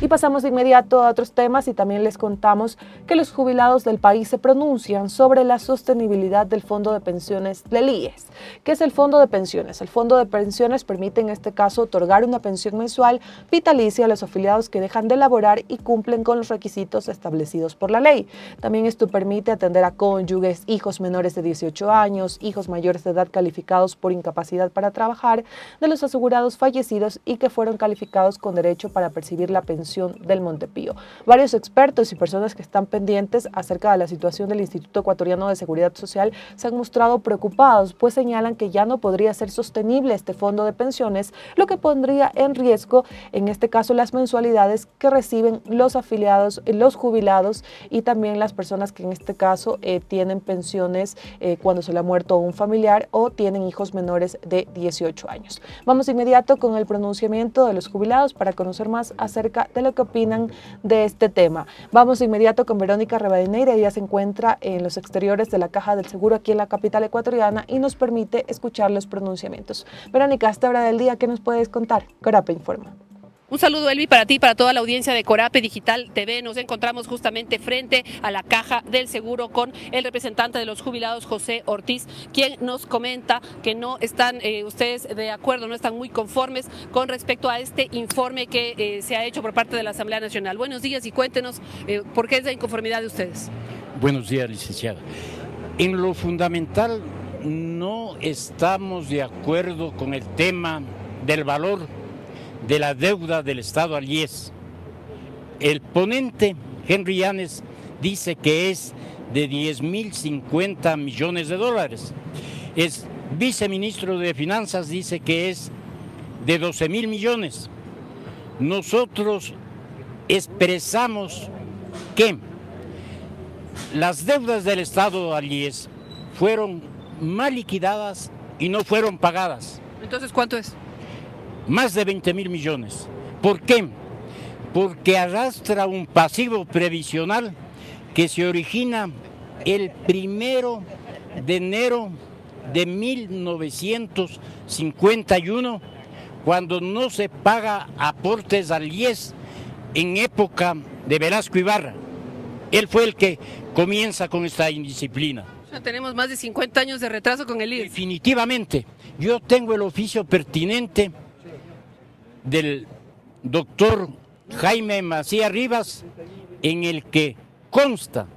pasamos de inmediato a otros temas y también les contamos que los jubilados del país se pronuncian sobre la sostenibilidad del Fondo de Pensiones del IES. ¿Qué es el Fondo de Pensiones? El Fondo de Pensiones permite en este caso otorgar una pensión mensual vitalicia a los afiliados que dejan de laborar y cumplen con los requisitos establecidos por la ley. También esto permite atender a cónyuges, hijos menores de 18 años, hijos mayores de edad calificados por incapacidad para trabajar, de los asegurados fallecidos y que fueron calificados con derecho para percibir la pensión del Montepío. Varios expertos y personas que están pendientes acerca de la situación del Instituto Ecuatoriano de Seguridad Social se han mostrado preocupados, pues señalan que ya no podría ser sostenible este fondo de pensiones, lo que pondría en riesgo, en este caso, las mensualidades que reciben los afiliados, los jubilados y también las personas que en este caso tienen pensiones cuando se le ha muerto un familiar o tienen hijos menores de 18 años. Vamos de inmediato con el pronunciamiento de los jubilados para conocer más acerca de lo que opinan de este tema. Vamos de inmediato con Verónica Rivadeneira. Ella se encuentra en los exteriores de la Caja del Seguro aquí en la capital ecuatoriana y nos permite escuchar los pronunciamientos. Verónica, a esta hora del día, ¿qué nos puedes contar? Corape informa. Un saludo, Elvi, para ti y para toda la audiencia de Corape Digital TV. Nos encontramos justamente frente a la Caja del Seguro con el representante de los jubilados, José Ortiz, quien nos comenta que no están ustedes de acuerdo, no están muy conformes con respecto a este informe que se ha hecho por parte de la Asamblea Nacional. Buenos días y cuéntenos por qué es la inconformidad de ustedes. Buenos días, licenciada. En lo fundamental, no estamos de acuerdo con el tema del valor de la deuda del Estado al IES. El ponente, Henry Llanes, dice que es de 10.050 millones de dólares. El viceministro de Finanzas dice que es de 12.000 millones. Nosotros expresamos que las deudas del Estado al IES fueron mal liquidadas y no fueron pagadas. Entonces, ¿cuánto es? Más de 20.000 millones. ¿Por qué? Porque arrastra un pasivo previsional que se origina el 1 de enero de 1951, cuando no se paga aportes al IES en época de Velasco Ibarra. Él fue el que comienza con esta indisciplina. O sea, tenemos más de 50 años de retraso con el IES. Definitivamente. Yo tengo el oficio pertinente del doctor Jaime Macías Rivas, en el que consta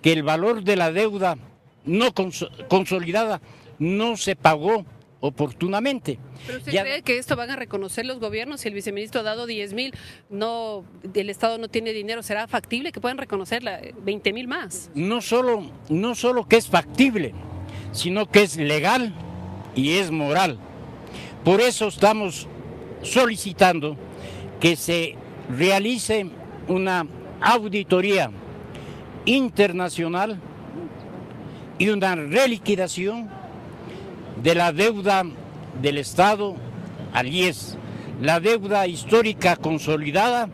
que el valor de la deuda no consolidada no se pagó oportunamente. ¿Pero usted cree que esto van a reconocer los gobiernos? Si el viceministro ha dado 10.000, no, el Estado no tiene dinero, ¿será factible que puedan reconocer 20.000 más? No solo que es factible, sino que es legal y es moral. Por eso estamos solicitando que se realice una auditoría internacional y una reliquidación de la deuda del Estado al IES, la deuda histórica consolidada,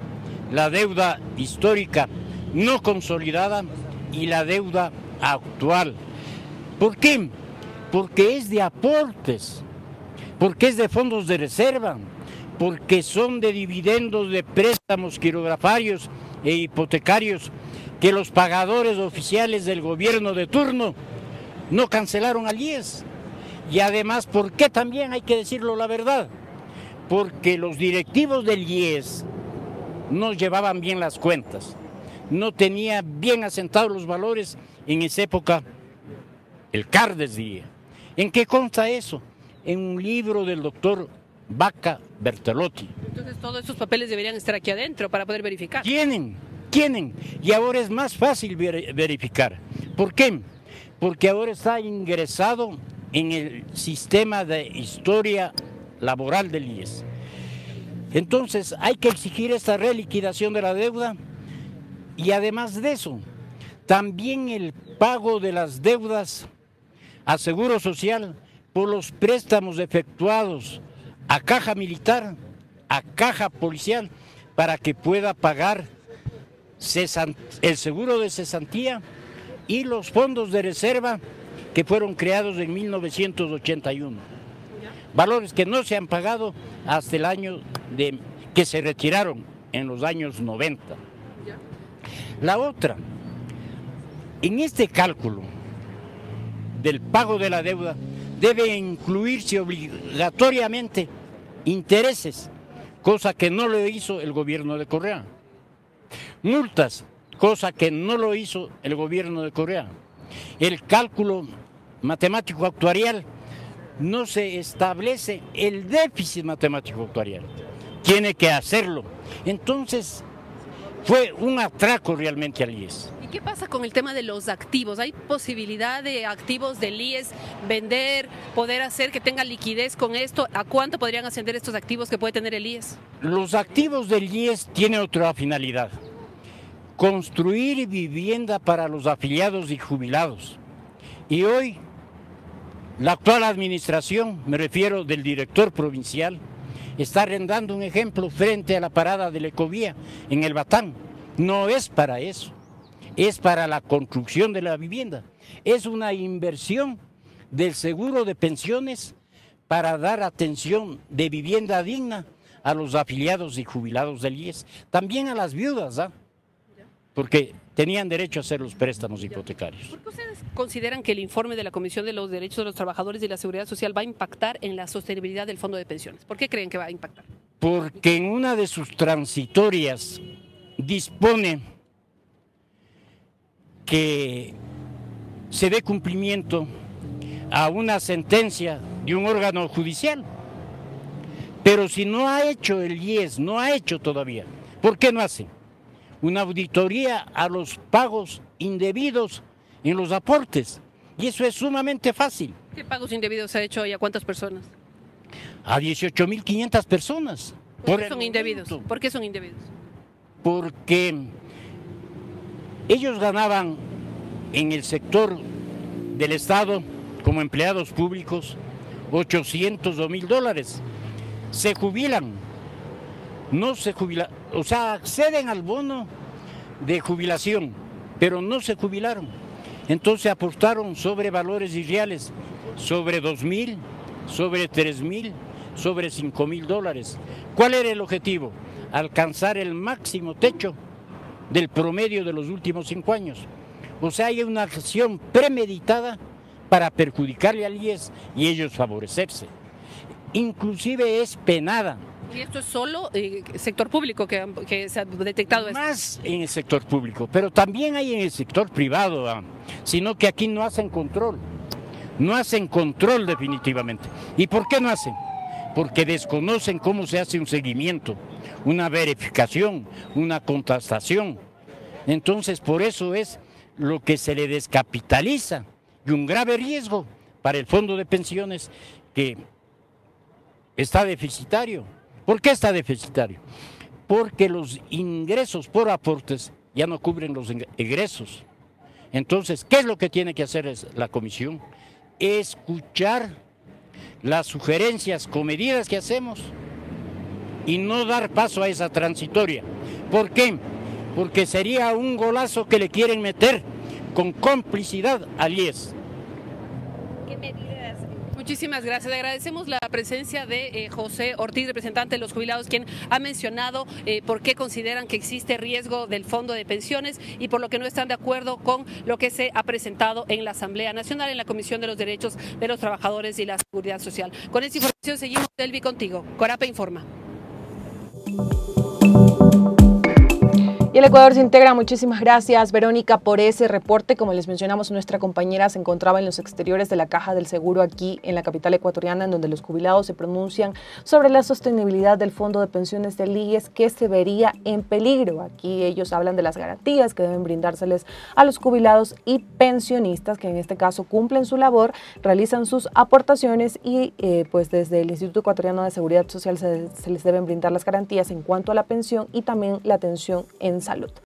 la deuda histórica no consolidada y la deuda actual. ¿Por qué? Porque es de aportes, porque es de fondos de reserva, porque son de dividendos de préstamos quirografarios e hipotecarios que los pagadores oficiales del gobierno de turno no cancelaron al IES. Y además, ¿por qué también hay que decirlo la verdad? Porque los directivos del IES no llevaban bien las cuentas, no tenía bien asentados los valores en esa época. El CARDES diría. ¿En qué consta eso? En un libro del doctor Vaca Bertolotti. Entonces todos estos papeles deberían estar aquí adentro para poder verificar. Tienen, y ahora es más fácil verificar. ¿Por qué? Porque ahora está ingresado en el sistema de historia laboral del IES. Entonces hay que exigir esta reliquidación de la deuda y además de eso, también el pago de las deudas a Seguro Social por los préstamos efectuados a Caja Militar, a Caja Policial, para que pueda pagar el seguro de cesantía y los fondos de reserva que fueron creados en 1981. Valores que no se han pagado hasta el año que se retiraron en los años 90. La otra, en este cálculo del pago de la deuda debe incluirse obligatoriamente intereses, cosa que no lo hizo el gobierno de Correa. Multas, cosa que no lo hizo el gobierno de Correa. El cálculo matemático actuarial, no se establece el déficit matemático actuarial. Tiene que hacerlo. Entonces, fue un atraco realmente al IES. ¿Y qué pasa con el tema de los activos? ¿Hay posibilidad de activos del IES vender, poder hacer que tenga liquidez con esto? ¿A cuánto podrían ascender estos activos que puede tener el IES? Los activos del IES tienen otra finalidad: construir vivienda para los afiliados y jubilados. Y hoy, la actual administración, me refiero del director provincial, está arrendando un ejemplo frente a la parada de la Ecovía en el Batán. No es para eso, es para la construcción de la vivienda. Es una inversión del seguro de pensiones para dar atención de vivienda digna a los afiliados y jubilados del IES, también a las viudas, ¿ah? Porque tenían derecho a hacer los préstamos hipotecarios. ¿Por qué ustedes consideran que el informe de la Comisión de los Derechos de los Trabajadores y la Seguridad Social va a impactar en la sostenibilidad del fondo de pensiones? ¿Por qué creen que va a impactar? Porque en una de sus transitorias dispone que se dé cumplimiento a una sentencia de un órgano judicial. Pero si no ha hecho el IES, no ha hecho todavía, ¿por qué no hace una auditoría a los pagos indebidos en los aportes? Y eso es sumamente fácil. ¿Qué pagos indebidos se ha hecho y a cuántas personas? A 18.500 personas. ¿Por qué son indebidos? ¿Por qué son indebidos? Porque ellos ganaban en el sector del Estado como empleados públicos 800 o 1.000 dólares. Se jubilan, no se jubilan, o sea, acceden al bono de jubilación, pero no se jubilaron. Entonces apostaron sobre valores irreales, sobre 2.000, sobre 3.000, sobre 5.000 dólares. ¿Cuál era el objetivo? Alcanzar el máximo techo del promedio de los últimos 5 años. O sea, hay una acción premeditada para perjudicarle al IES y ellos favorecerse. Inclusive es penada. ¿Y esto es solo sector público que se ha detectado esto? Más en el sector público, pero también hay en el sector privado, sino que aquí no hacen control. No hacen control definitivamente. ¿Y por qué no hacen? Porque desconocen cómo se hace un seguimiento, una verificación, una contrastación. Entonces, por eso es lo que se le descapitaliza y un grave riesgo para el fondo de pensiones que está deficitario. ¿Por qué está deficitario? Porque los ingresos por aportes ya no cubren los egresos. Entonces, ¿qué es lo que tiene que hacer la comisión? Escuchar las sugerencias comedidas que hacemos y no dar paso a esa transitoria. ¿Por qué? Porque sería un golazo que le quieren meter con complicidad al IES. ¿Qué medidas? Muchísimas gracias. Le agradecemos la presencia de José Ortiz, representante de los jubilados, quien ha mencionado por qué consideran que existe riesgo del fondo de pensiones y por lo que no están de acuerdo con lo que se ha presentado en la Asamblea Nacional, en la Comisión de los Derechos de los Trabajadores y la Seguridad Social. Con esta información seguimos, Delvi, contigo. Corape informa. Y el Ecuador se integra. Muchísimas gracias, Verónica, por ese reporte. Como les mencionamos, nuestra compañera se encontraba en los exteriores de la Caja del Seguro aquí en la capital ecuatoriana, en donde los jubilados se pronuncian sobre la sostenibilidad del fondo de pensiones del IES, que se vería en peligro. Aquí ellos hablan de las garantías que deben brindárseles a los jubilados y pensionistas, que en este caso cumplen su labor, realizan sus aportaciones y pues desde el Instituto Ecuatoriano de Seguridad Social se les deben brindar las garantías en cuanto a la pensión y también la atención en salud.